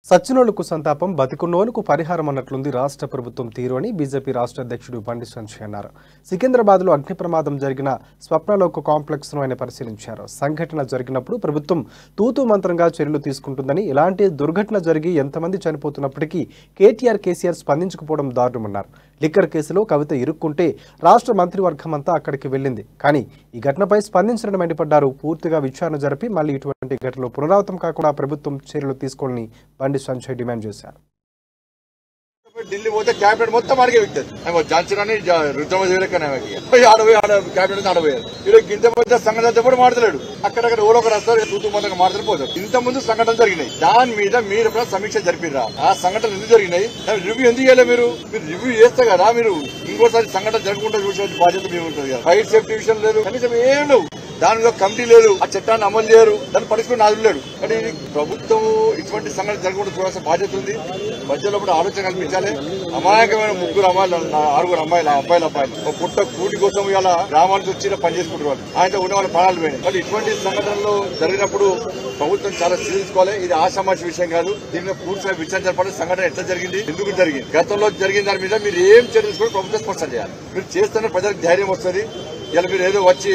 సచ్చినోళ్లకు సంతాపం బతికున్నోళ్లకు పరిహారం అన్నట్లుంది రాష్ట్ర ప్రభుత్వం తీరు అని బీజేపీ రాష్ట్ర అధ్యక్షుడు బండి సంజయ్ అన్నారు. సికింద్రాబాద్లో అగ్ని ప్రమాదం జరిగిన స్వప్నలోక కాంప్లెక్స్ను ఆయన పరిశీలించారు. సంఘటన జరిగినప్పుడు ప్రభుత్వం తూతూ మంత్రంగా చర్యలు తీసుకుంటుందని, ఇలాంటి దుర్ఘటన జరిగి ఎంతమంది చనిపోతున్నప్పటికీ కేసీఆర్ స్పందించకపోవడం దారుణమన్నారు. లిక్కర్ కేసులో కవిత ఇరుక్కుంటే రాష్ట్ర మంత్రివర్గం అంతా అక్కడికి వెళ్ళింది, కానీ ఈ ఘటనపై స్పందించడం మండిపడ్డారు. పూర్తిగా విచారణ జరిపి మళ్లీ ఇటువంటి ఘటనలు పునరావృతం కాకుండా ప్రభుత్వం చర్యలు తీసుకోవాలని బండి సంజయ్ డిమాండ్ చేశారు. ఢిల్లీ పోతే క్యాబినెట్ మొత్తం అడిగే వ్యక్తి జాన్సన్ అని రుద్రమ క్యాబినెట్ ఆడబోయారు. ఇలా ఇంత మధ్య సంఘటన ఎప్పుడు మాడతలేడు. అక్కడక్కడ ఓలో ఒక రాస్తారు, తూతూ మొత్తంగా మాడతారు పోతారు. ఇంత ముందు సంఘటనలు జరిగినాయి, దాని మీద మీరు కూడా సమీక్ష జరిపిరా? ఆ సంఘటనలు ఎందుకు జరిగినాయి, రివ్యూ ఎందుకు చేయాలి? మీరు రివ్యూ చేస్తే కదా మీరు ఇంకోసారి సంఘటన జరగకుండా చూసే బాధ్యత మీరు ఉంటుంది కదా. ఫైర్ సేఫ్టీ విషయం లేదు, కనీసం ఏం లేవు. దానిలో కమిటీ లేదు, ఆ చట్టాన్ని అమలు చేయరు, దాన్ని పరిస్థితి నాదులు లేడు. కానీ ప్రభుత్వం ఇటువంటి సంఘటన జరగకుండా చూడాల్సిన బాధ్యత ఉంది. మధ్యలో కూడా ఆలోచన కల్పించాలి. అమాయకమైన ముగ్గురు అమ్మాయిలు, ఆరుగురు అబ్బాయిలు ఒక పుట్ట కూటి కోసం ఇలా గ్రామానికి వచ్చి పని చేసుకుంటారు. వాళ్ళు ఆయనతో ఉన్న వాళ్ళ ప్రాణాలు పోయినాయి. మరి ఇటువంటి సంఘటనలు జరిగినప్పుడు ప్రభుత్వం చాలా తీసుకోవాలి. ఇది ఆషామాషి విషయం కాదు. దీనిలో పూర్తిగా విచారణ జరపాలి. సంఘటన ఎట్లా జరిగింది, ఎందుకు జరిగింది, గతంలో జరిగిన దాని మీద మీరు ఏం చర్యలు తీసుకొని ప్రభుత్వం స్పష్టం చేయాలి. మీరు చేస్తేనే ప్రజలకు ధైర్యం వస్తుంది. ఇలా మీరు ఏదో వచ్చి